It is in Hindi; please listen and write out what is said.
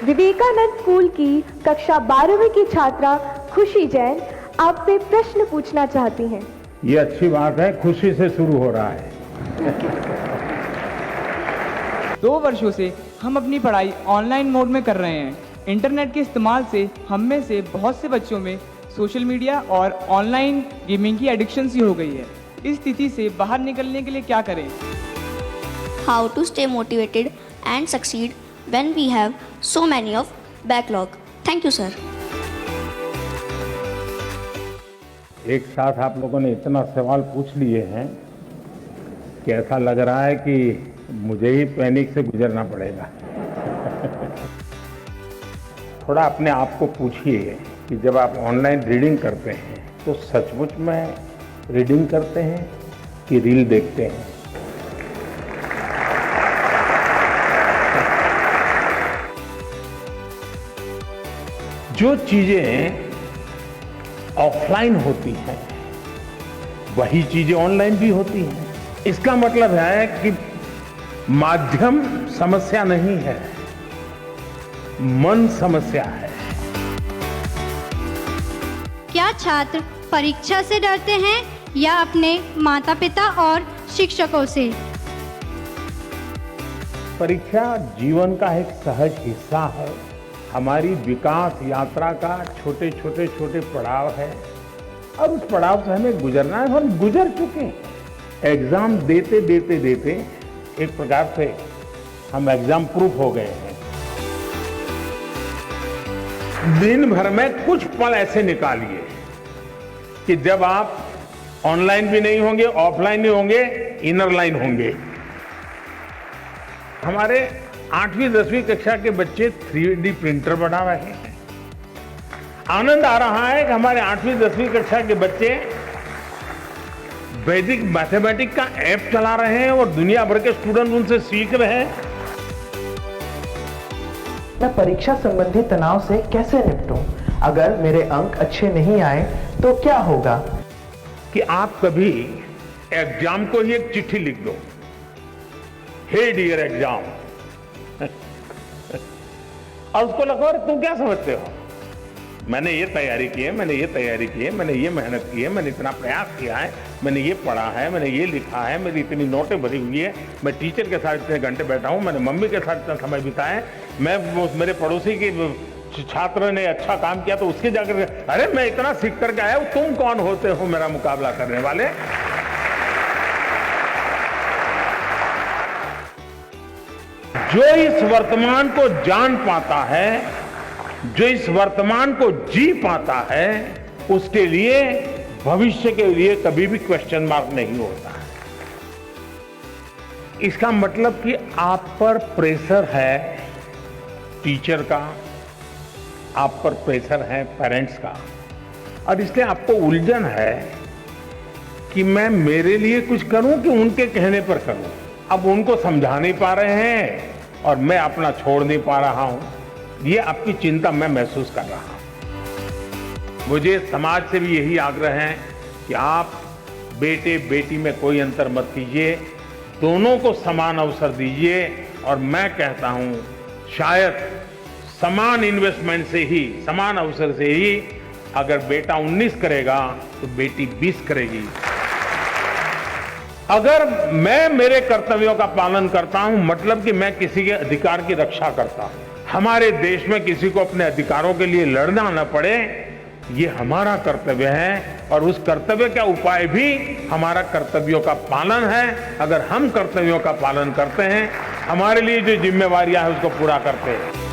विवेकानंद स्कूल की कक्षा 12वीं की छात्रा खुशी जैन आपसे प्रश्न पूछना चाहती हैं। ये अच्छी बात है, खुशी से शुरू हो रहा है। 2 वर्षों से हम अपनी पढ़ाई ऑनलाइन मोड में कर रहे हैं। इंटरनेट के इस्तेमाल से हम में से बहुत से बच्चों में सोशल मीडिया और ऑनलाइन गेमिंग की एडिक्शन सी हो गई है। इस स्थिति से बाहर निकलने के लिए क्या करें? How to stay motivated and succeed when we have so many of backlog? Thank you, sir. एक साथ आप लोगों ने इतना सवाल पूछ लिए हैं कि ऐसा लग रहा है कि मुझे ही पैनिक से गुजरना पड़ेगा। थोड़ा अपने आप को पूछिए कि जब आप ऑनलाइन रीडिंग करते हैं तो सचमुच में रीडिंग करते हैं कि रील देखते हैं? जो चीजें ऑफलाइन होती हैं वही चीजें ऑनलाइन भी होती हैं। इसका मतलब है कि माध्यम समस्या नहीं है, मन समस्या है। क्या छात्र परीक्षा से डरते हैं या अपने माता पिता और शिक्षकों से? परीक्षा जीवन का एक सहज हिस्सा है, हमारी विकास यात्रा का छोटे छोटे पड़ाव है और उस पड़ाव से हमें गुजरना है। हम गुजर चुके हैं। एग्जाम देते देते देते एक प्रकार से हम एग्जाम प्रूफ हो गए हैं। दिन भर में कुछ पल ऐसे निकालिए कि जब आप ऑनलाइन भी नहीं होंगे, ऑफलाइन नहीं होंगे, इनर लाइन होंगे। हमारे 8वीं 10वीं कक्षा के बच्चे 3D प्रिंटर बना रहे हैं। आनंद आ रहा है कि हमारे 8वीं 10वीं कक्षा के बच्चे वैदिक मैथमेटिक्स का ऐप चला रहे हैं और दुनिया भर के स्टूडेंट उनसे सीख रहे हैं। मैं परीक्षा संबंधी तनाव से कैसे निपटूं? अगर मेरे अंक अच्छे नहीं आए तो क्या होगा? कि आप कभी एग्जाम को ही एक चिट्ठी लिख दो, हे डियर एग्जाम, और उसको लिखो तुम क्या समझते हो, मैंने ये तैयारी की है, मैंने ये तैयारी की है, मैंने ये मेहनत की है, मैंने इतना प्रयास किया है, मैंने ये पढ़ा है, मैंने ये लिखा है, मेरी इतनी नोटें भरी हुई है, मैं टीचर के साथ इतने घंटे बैठा हूं, मैंने मम्मी के साथ इतना समय बिताया है, मैं मेरे पड़ोसी के छात्र ने अच्छा काम किया तो उसके जाकर अरे मैं इतना सीख करके आया, तुम कौन होते हो मेरा मुकाबला करने वाले? जो इस वर्तमान को जान पाता है, जो इस वर्तमान को जी पाता है, उसके लिए भविष्य के लिए कभी भी क्वेश्चन मार्क नहीं होता है। इसका मतलब कि आप पर प्रेशर है टीचर का, आप पर प्रेशर है पेरेंट्स का, और इसलिए आपको उलझन है कि मैं मेरे लिए कुछ करूं कि उनके कहने पर करूं। अब उनको समझा नहीं पा रहे हैं और मैं अपना छोड़ नहीं पा रहा हूं। ये आपकी चिंता मैं महसूस कर रहा हूं। मुझे समाज से भी यही आग्रह है कि आप बेटे बेटी में कोई अंतर मत कीजिए, दोनों को समान अवसर दीजिए। और मैं कहता हूं शायद समान इन्वेस्टमेंट से ही, समान अवसर से ही अगर बेटा 19 करेगा तो बेटी 20 करेगी। अगर मैं मेरे कर्तव्यों का पालन करता हूं मतलब कि मैं किसी के अधिकार की रक्षा करता हूं। हमारे देश में किसी को अपने अधिकारों के लिए लड़ना न पड़े, ये हमारा कर्तव्य है और उस कर्तव्य का उपाय भी हमारा कर्तव्यों का पालन है। अगर हम कर्तव्यों का पालन करते हैं, हमारे लिए जो जिम्मेवारियां हैं उसको पूरा करते हैं।